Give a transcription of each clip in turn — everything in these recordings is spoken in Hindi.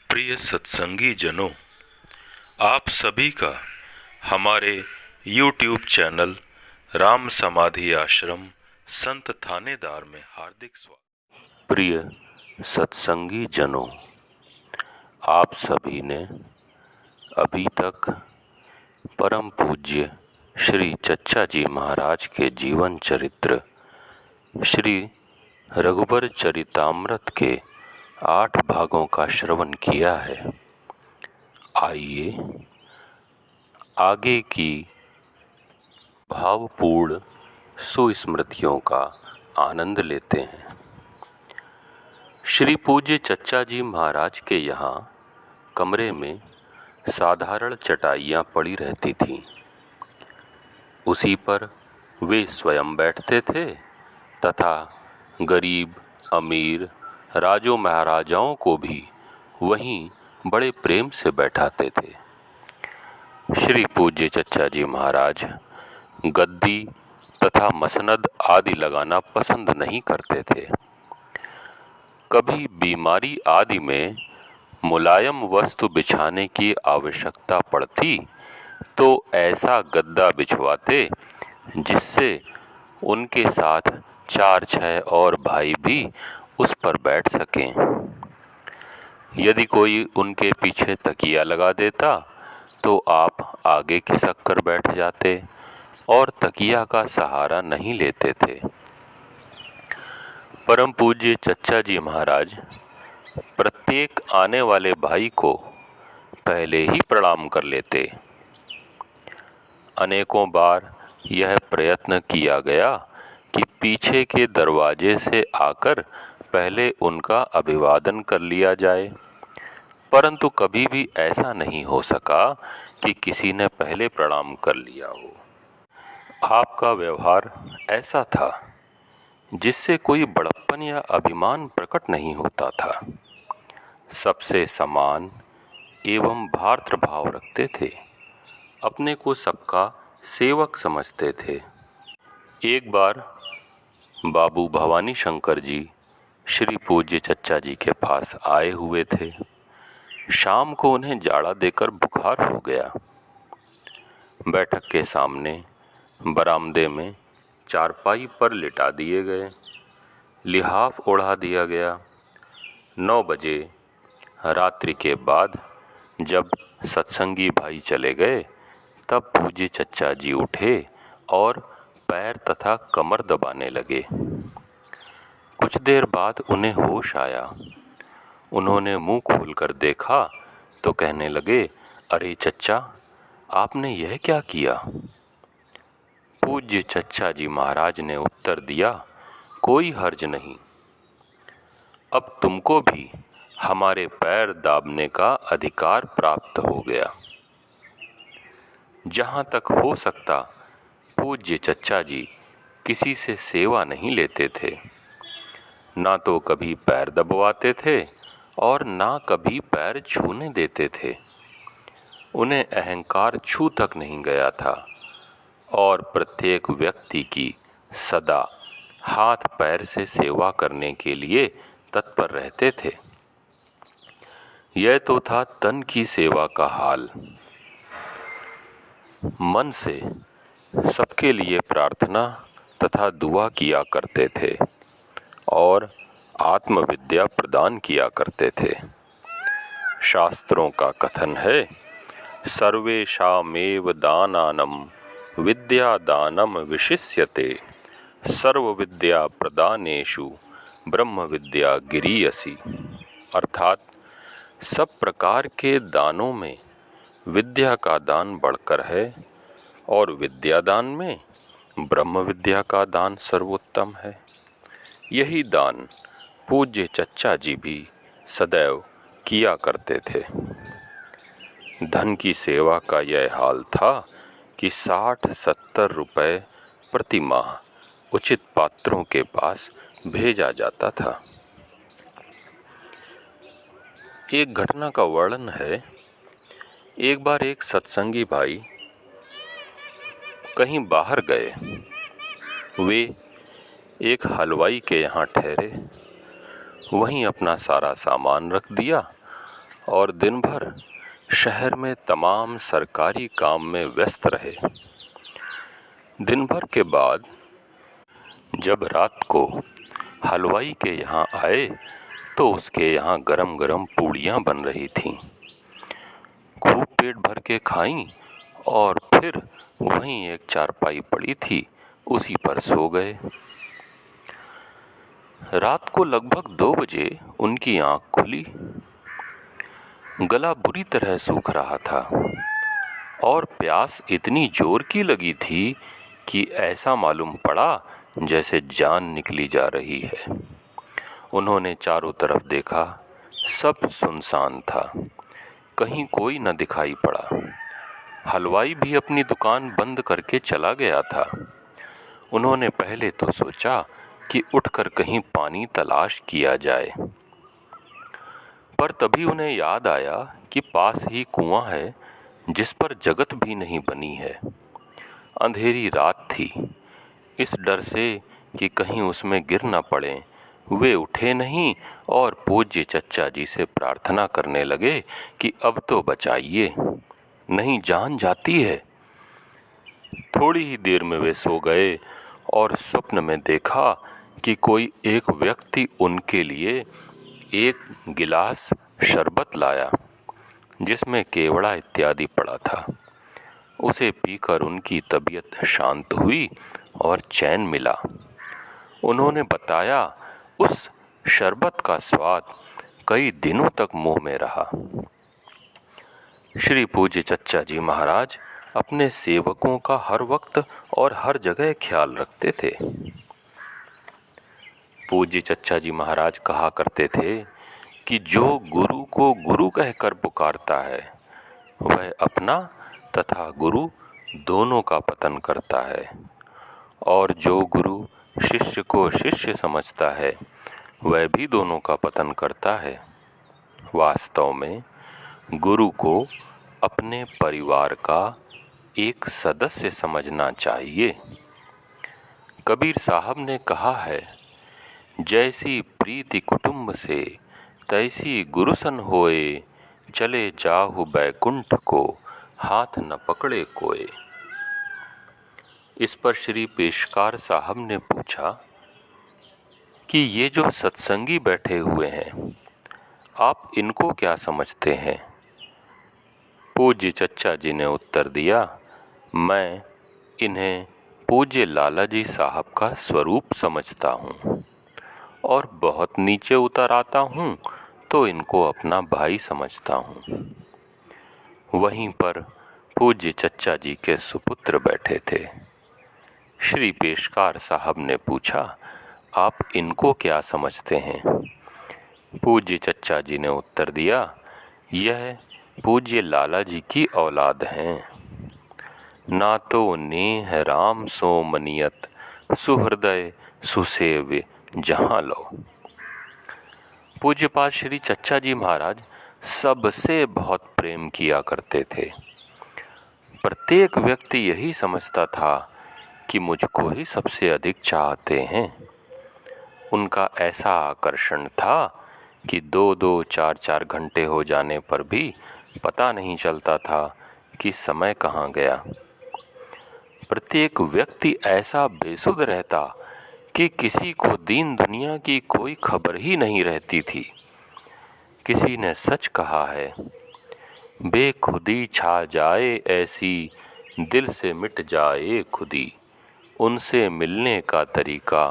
प्रिय सत्संगी जनों, आप सभी का हमारे YouTube चैनल राम समाधि आश्रम संत थानेदार में हार्दिक स्वागत। प्रिय सत्संगी जनों, आप सभी ने अभी तक परम पूज्य श्री चच्चा जी महाराज के जीवन चरित्र श्री रघुबर चरितामृत के 8 भागों का श्रवण किया है। आइए आगे की भावपूर्ण सुस्मृतियों का आनंद लेते हैं। श्री पूज्य चच्चा जी महाराज के यहाँ कमरे में साधारण चटाइयाँ पड़ी रहती थीं। उसी पर वे स्वयं बैठते थे तथा गरीब अमीर राजों महाराजाओं को भी वहीं बड़े प्रेम से बैठाते थे। श्री पूज्य चच्चा जी महाराज गद्दी तथा मसनद आदि लगाना पसंद नहीं करते थे। कभी बीमारी आदि में मुलायम वस्तु बिछाने की आवश्यकता पड़ती तो ऐसा गद्दा बिछवाते जिससे उनके साथ 4-6 और भाई भी उस पर बैठ सकें। यदि कोई उनके पीछे तकिया लगा देता तो आप आगे खिसक कर बैठ जाते और तकिया का सहारा नहीं लेते थे। परम पूज्य चच्चा जी महाराज प्रत्येक आने वाले भाई को पहले ही प्रणाम कर लेते। अनेकों बार यह प्रयत्न किया गया कि पीछे के दरवाजे से आकर पहले उनका अभिवादन कर लिया जाए, परंतु कभी भी ऐसा नहीं हो सका कि किसी ने पहले प्रणाम कर लिया हो। आपका व्यवहार ऐसा था जिससे कोई बड़प्पन या अभिमान प्रकट नहीं होता था। सबसे समान एवं भार्त्र भाव रखते थे। अपने को सबका सेवक समझते थे। एक बार बाबू भवानी शंकर जी श्री पूज्य चच्चा जी के पास आए हुए थे। शाम को उन्हें जाड़ा देकर बुखार हो गया। बैठक के सामने बरामदे में चारपाई पर लिटा दिए गए, लिहाफ ओढ़ा दिया गया। 9 बजे रात्रि के बाद जब सत्संगी भाई चले गए तब पूज्य चच्चा जी उठे और पैर तथा कमर दबाने लगे। कुछ देर बाद उन्हें होश आया। उन्होंने मुंह खोलकर देखा तो कहने लगे, अरे चच्चा, आपने यह क्या किया? पूज्य चच्चा जी महाराज ने उत्तर दिया, कोई हर्ज नहीं। अब तुमको भी हमारे पैर दाबने का अधिकार प्राप्त हो गया। जहाँ तक हो सकता पूज्य चच्चा जी किसी से सेवा नहीं लेते थे। ना तो कभी पैर दबवाते थे और ना कभी पैर छूने देते थे। उन्हें अहंकार छू तक नहीं गया था और प्रत्येक व्यक्ति की सदा हाथ पैर से सेवा करने के लिए तत्पर रहते थे। यह तो था तन की सेवा का हाल। मन से सबके लिए प्रार्थना तथा दुआ किया करते थे और आत्मविद्या प्रदान किया करते थे। शास्त्रों का कथन है, सर्वेषामेव दानानं विद्यादानं विशिष्यते, सर्व विद्या प्रदानेषु ब्रह्म विद्या गिरीयसी। अर्थात सब प्रकार के दानों में विद्या का दान बढ़कर है और विद्यादान में ब्रह्म विद्या का दान सर्वोत्तम है। यही दान पूज्य चच्चा जी भी सदैव किया करते थे। धन की सेवा का यह हाल था कि 60-70 रुपए प्रति माह उचित पात्रों के पास भेजा जाता था। एक घटना का वर्णन है। एक बार एक सत्संगी भाई कहीं बाहर गए। वे एक हलवाई के यहाँ ठहरे। वहीं अपना सारा सामान रख दिया और दिन भर शहर में तमाम सरकारी काम में व्यस्त रहे। दिन भर के बाद जब रात को हलवाई के यहाँ आए तो उसके यहाँ गरम गरम पूड़ियाँ बन रही थीं। खूब पेट भर के खाईं और फिर वहीं एक चारपाई पड़ी थी, उसी पर सो गए। रात को लगभग 2 बजे उनकी आंख खुली। गला बुरी तरह सूख रहा था और प्यास इतनी जोर की लगी थी कि ऐसा मालूम पड़ा जैसे जान निकली जा रही है। उन्होंने चारों तरफ देखा, सब सुनसान था, कहीं कोई न दिखाई पड़ा। हलवाई भी अपनी दुकान बंद करके चला गया था। उन्होंने पहले तो सोचा कि उठकर कहीं पानी तलाश किया जाए, पर तभी उन्हें याद आया कि पास ही कुआं है जिस पर जगत भी नहीं बनी है। अंधेरी रात थी। इस डर से कि कहीं उसमें गिर न पड़े, वे उठे नहीं और पूज्य चच्चा जी से प्रार्थना करने लगे कि अब तो बचाइए, नहीं जान जाती है। थोड़ी ही देर में वे सो गए और स्वप्न में देखा कि कोई एक व्यक्ति उनके लिए एक गिलास शरबत लाया जिसमें केवड़ा इत्यादि पड़ा था। उसे पीकर उनकी तबीयत शांत हुई और चैन मिला। उन्होंने बताया उस शरबत का स्वाद कई दिनों तक मुंह में रहा। श्री पूज्य चच्चा जी महाराज अपने सेवकों का हर वक्त और हर जगह ख्याल रखते थे। पूज्य चच्चा जी महाराज कहा करते थे कि जो गुरु को गुरु कहकर पुकारता है वह अपना तथा गुरु दोनों का पतन करता है, और जो गुरु शिष्य को शिष्य समझता है वह भी दोनों का पतन करता है। वास्तव में गुरु को अपने परिवार का एक सदस्य समझना चाहिए। कबीर साहब ने कहा है, जैसी प्रीति कुटुंब से तैसी गुरुसन होए, चले जाहु बैकुंठ को हाथ न पकड़े कोए। इस पर श्री पेशकार साहब ने पूछा कि ये जो सत्संगी बैठे हुए हैं, आप इनको क्या समझते हैं? पूज्य चच्चा जी ने उत्तर दिया, मैं इन्हें पूज्य लाला जी साहब का स्वरूप समझता हूँ और बहुत नीचे उतर आता हूँ तो इनको अपना भाई समझता हूँ। वहीं पर पूज्य चच्चा जी के सुपुत्र बैठे थे। श्री पेशकार साहब ने पूछा, आप इनको क्या समझते हैं? पूज्य चच्चा जी ने उत्तर दिया, यह पूज्य लाला जी की औलाद हैं। ना तो नेह राम सो मनियत, सुहृदय सुसेव्य जहाँ लो। पूज्यपाद श्री चच्चा जी महाराज सबसे बहुत प्रेम किया करते थे। प्रत्येक व्यक्ति यही समझता था कि मुझको ही सबसे अधिक चाहते हैं। उनका ऐसा आकर्षण था कि 2-2, 4-4 घंटे हो जाने पर भी पता नहीं चलता था कि समय कहाँ गया। प्रत्येक व्यक्ति ऐसा बेसुध रहता कि किसी को दीन दुनिया की कोई खबर ही नहीं रहती थी। किसी ने सच कहा है, बेखुदी छा जाए ऐसी, दिल से मिट जाए खुदी, उनसे मिलने का तरीका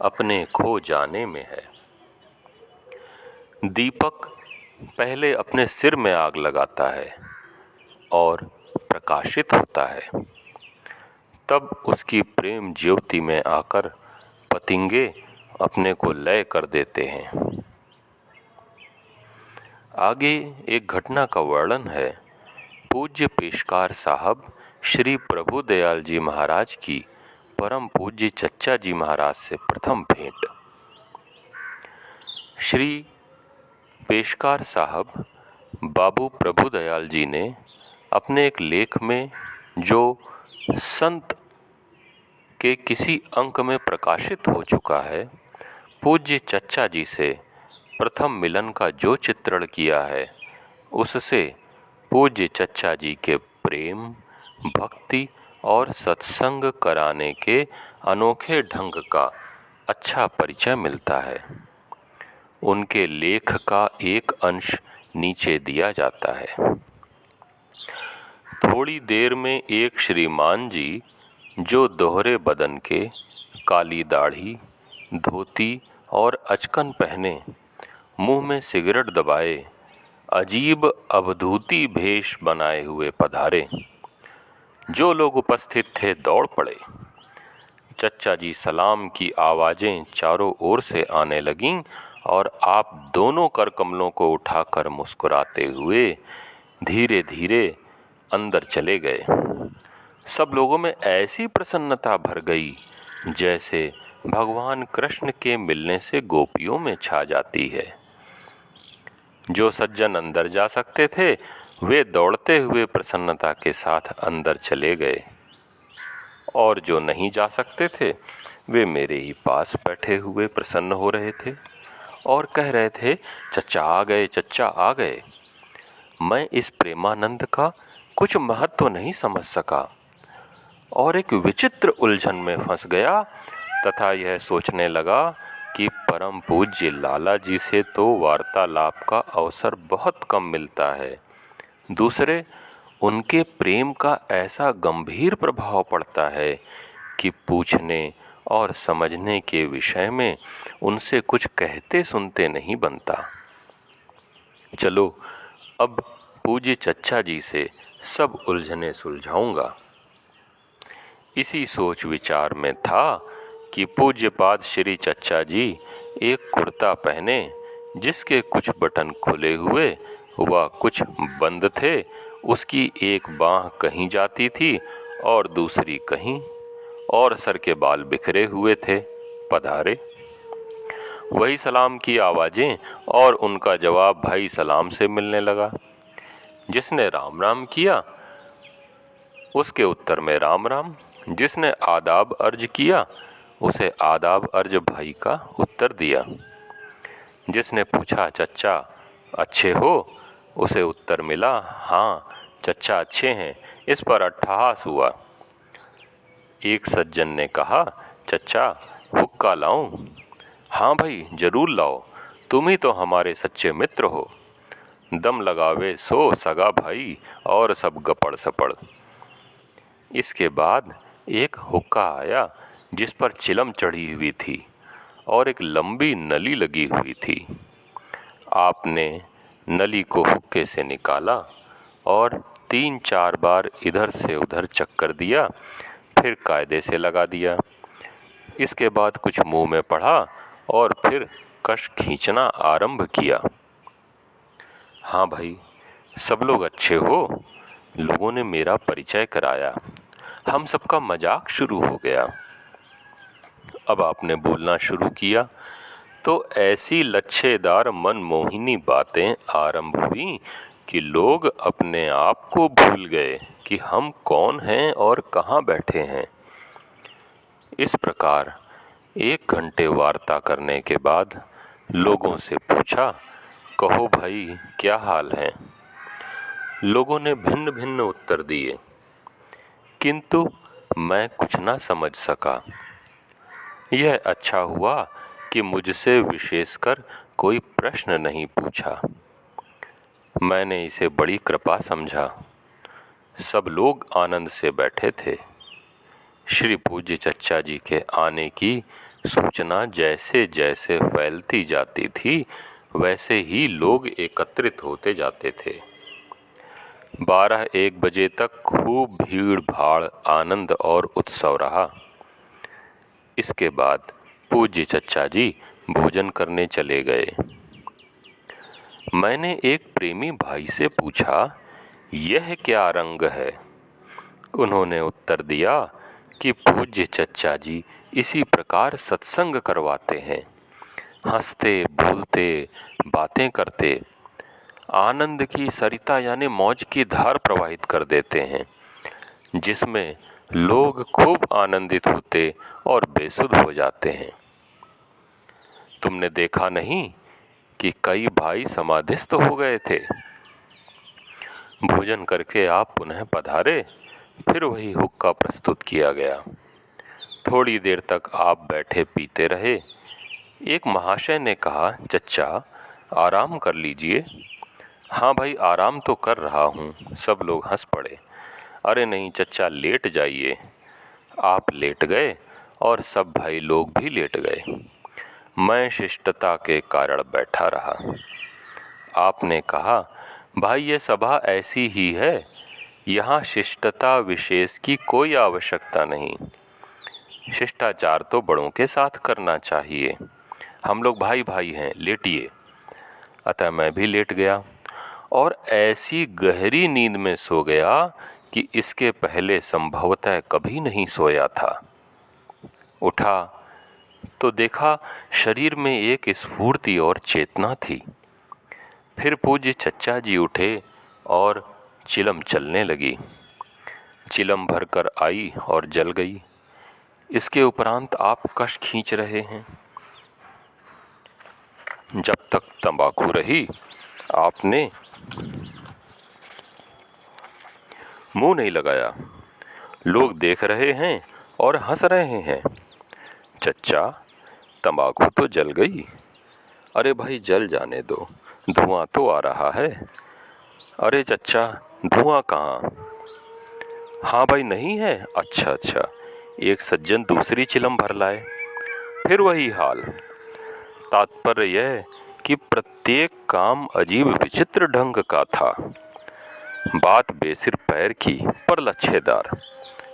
अपने खो जाने में है। दीपक पहले अपने सिर में आग लगाता है और प्रकाशित होता है, तब उसकी प्रेम ज्योति में आकर पतिंगे अपने को लय कर देते हैं। आगे एक घटना का वर्णन है। पूज्य पेशकार साहब श्री प्रभु दयाल जी महाराज की परम पूज्य चच्चा जी महाराज से प्रथम भेंट। श्री पेशकार साहब बाबू प्रभु दयाल जी ने अपने एक लेख में, जो संत के किसी अंक में प्रकाशित हो चुका है, पूज्य चच्चा जी से प्रथम मिलन का जो चित्रण किया है उससे पूज्य चच्चा जी के प्रेम, भक्ति और सत्संग कराने के अनोखे ढंग का अच्छा परिचय मिलता है। उनके लेख का एक अंश नीचे दिया जाता है। थोड़ी देर में एक श्रीमान जी जो दोहरे बदन के, काली दाढ़ी, धोती और अचकन पहने, मुंह में सिगरेट दबाए, अजीब अवधूती भेष बनाए हुए पधारे। जो लोग उपस्थित थे दौड़ पड़े। चच्चा जी सलाम की आवाजें चारों ओर से आने लगीं और आप दोनों कर कमलों को उठाकर मुस्कुराते हुए धीरे धीरे अंदर चले गए। सब लोगों में ऐसी प्रसन्नता भर गई जैसे भगवान कृष्ण के मिलने से गोपियों में छा जाती है। जो सज्जन अंदर जा सकते थे वे दौड़ते हुए प्रसन्नता के साथ अंदर चले गए और जो नहीं जा सकते थे वे मेरे ही पास बैठे हुए प्रसन्न हो रहे थे और कह रहे थे, चच्चा आ गए, चच्चा आ गए। मैं इस प्रेमानंद का कुछ महत्व नहीं समझ सका और एक विचित्र उलझन में फंस गया तथा यह सोचने लगा कि परम पूज्य लाला जी से तो वार्तालाप का अवसर बहुत कम मिलता है। दूसरे, उनके प्रेम का ऐसा गंभीर प्रभाव पड़ता है कि पूछने और समझने के विषय में उनसे कुछ कहते सुनते नहीं बनता। चलो अब पूज्य चच्चा जी से सब उलझने सुलझाऊंगा। इसी सोच विचार में था कि पूज्यपाद श्री चच्चा जी एक कुर्ता पहने जिसके कुछ बटन खुले हुए व कुछ बंद थे, उसकी एक बांह कहीं जाती थी और दूसरी कहीं, और सर के बाल बिखरे हुए थे, पधारे। वही सलाम की आवाजें और उनका जवाब भाई सलाम से मिलने लगा। जिसने राम राम किया उसके उत्तर में राम राम, जिसने आदाब अर्ज किया उसे आदाब अर्ज भाई का उत्तर दिया। जिसने पूछा चच्चा अच्छे हो, उसे उत्तर मिला हाँ चच्चा अच्छे हैं। इस पर अट्ठहास हुआ। एक सज्जन ने कहा, चच्चा हुक्का लाऊं? हाँ भाई जरूर लाओ, तुम ही तो हमारे सच्चे मित्र हो। दम लगावे सो सगा भाई और सब गपड़ सपड़। इसके बाद एक हुक्का आया जिस पर चिलम चढ़ी हुई थी और एक लंबी नली लगी हुई थी। आपने नली को हुक्के से निकाला और 3-4 बार इधर से उधर चक्कर दिया, फिर कायदे से लगा दिया। इसके बाद कुछ मुंह में पड़ा और फिर कश खींचना आरंभ किया। हाँ भाई सब लोग अच्छे हो, लोगों ने मेरा परिचय कराया, हम सबका मजाक शुरू हो गया। अब आपने बोलना शुरू किया तो ऐसी लच्छेदार मनमोहिनी बातें आरंभ हुई कि लोग अपने आप को भूल गए कि हम कौन हैं और कहाँ बैठे हैं। इस प्रकार 1 घंटे वार्ता करने के बाद लोगों से पूछा, कहो भाई क्या हाल है? लोगों ने भिन्न भिन्न उत्तर दिए, किंतु मैं कुछ न समझ सका। यह अच्छा हुआ कि मुझसे विशेषकर कोई प्रश्न नहीं पूछा। मैंने इसे बड़ी कृपा समझा। सब लोग आनंद से बैठे थे। श्री पूज्य चच्चा जी के आने की सूचना जैसे जैसे फैलती जाती थी वैसे ही लोग एकत्रित होते जाते थे। 12-1 बजे तक खूब भीड़ भाड़, आनंद और उत्सव रहा। इसके बाद पूज्य चच्चा जी भोजन करने चले गए। मैंने एक प्रेमी भाई से पूछा, यह क्या रंग है? उन्होंने उत्तर दिया कि पूज्य चच्चा जी इसी प्रकार सत्संग करवाते हैं, हंसते बोलते बातें करते आनंद की सरिता यानी मौज की धार प्रवाहित कर देते हैं, जिसमें लोग खूब आनंदित होते और बेसुध हो जाते हैं। तुमने देखा नहीं कि कई भाई समाधिस्थ हो गए थे? भोजन करके आप पुनः पधारे। फिर वही हुक्का प्रस्तुत किया गया। थोड़ी देर तक आप बैठे पीते रहे। एक महाशय ने कहा, चच्चा आराम कर लीजिए। हाँ भाई, आराम तो कर रहा हूँ। सब लोग हंस पड़े। अरे नहीं चच्चा, लेट जाइए। आप लेट गए और सब भाई लोग भी लेट गए। मैं शिष्टता के कारण बैठा रहा। आपने कहा, भाई ये सभा ऐसी ही है, यहाँ शिष्टता विशेष की कोई आवश्यकता नहीं। शिष्टाचार तो बड़ों के साथ करना चाहिए। हम लोग भाई भाई हैं, लेटिए। अतः मैं भी लेट गया और ऐसी गहरी नींद में सो गया कि इसके पहले संभवतः कभी नहीं सोया था। उठा तो देखा शरीर में एक स्फूर्ति और चेतना थी। फिर पूज्य चच्चा जी उठे और चिलम चलने लगी। चिलम भरकर आई और जल गई। इसके उपरांत आप कश खींच रहे हैं। जब तक तंबाकू रही आपने मुंह नहीं लगाया। लोग देख रहे हैं और हंस रहे हैं। चच्चा तंबाकू तो जल गई। अरे भाई जल जाने दो, धुआं तो आ रहा है। अरे चच्चा धुआं कहाँ? हाँ भाई नहीं है। अच्छा अच्छा। एक सज्जन दूसरी चिलम भर लाए। फिर वही हाल। तात्पर्य यह कि प्रत्येक काम अजीब विचित्र ढंग का था। बात बेसिर पैर की पर लच्छेदार,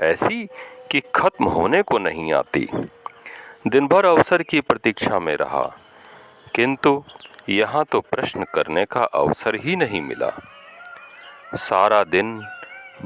ऐसी कि खत्म होने को नहीं आती। दिन भर अवसर की प्रतीक्षा में रहा, किंतु यहाँ तो प्रश्न करने का अवसर ही नहीं मिला। सारा दिन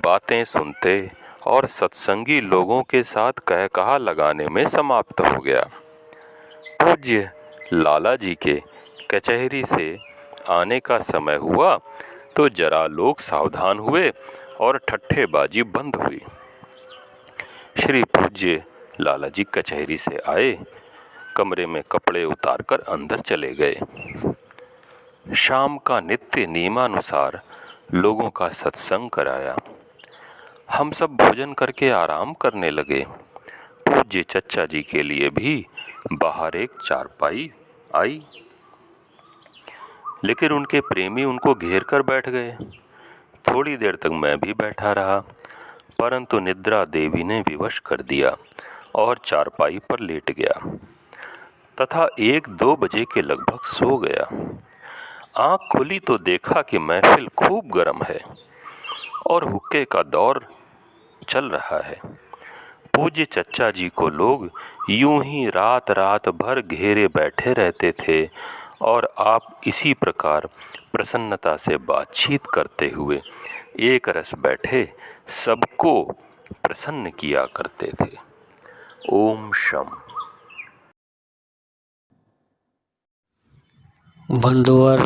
बातें सुनते और सत्संगी लोगों के साथ कह कहा लगाने में समाप्त हो गया। पूज्य लाला जी के कचहरी से आने का समय हुआ तो जरा लोग सावधान हुए और ठट्ठेबाजी बंद हुई। श्री पूज्य लाला जी कचहरी से आए, कमरे में कपड़े उतारकर अंदर चले गए। शाम का नित्य नियमानुसार लोगों का सत्संग कराया। हम सब भोजन करके आराम करने लगे। पूज्य चच्चा जी के लिए भी बाहर एक चारपाई आई, लेकिन उनके प्रेमी उनको घेर कर बैठ गए। थोड़ी देर तक मैं भी बैठा रहा, परंतु निद्रा देवी ने विवश कर दिया और चारपाई पर लेट गया तथा 1-2 बजे के लगभग सो गया। आंख खुली तो देखा कि महफिल खूब गर्म है और हुक्के का दौर चल रहा है। पूज्य चच्चा जी को लोग यूं ही रात रात भर घेरे बैठे रहते थे और आप इसी प्रकार प्रसन्नता से बातचीत करते हुए एक रस बैठे सबको प्रसन्न किया करते थे। ओम शम। बंधुवर,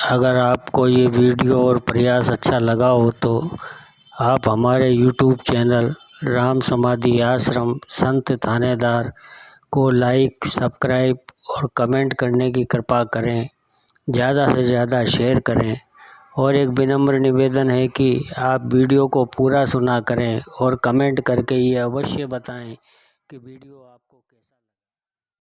अगर आपको ये वीडियो और प्रयास अच्छा लगा हो तो आप हमारे YouTube चैनल राम समाधि आश्रम संत थानेदार को लाइक, सब्सक्राइब और कमेंट करने की कृपा करें। ज़्यादा से ज़्यादा शेयर करें और एक विनम्र निवेदन है कि आप वीडियो को पूरा सुना करें और कमेंट करके ये अवश्य बताएं कि वीडियो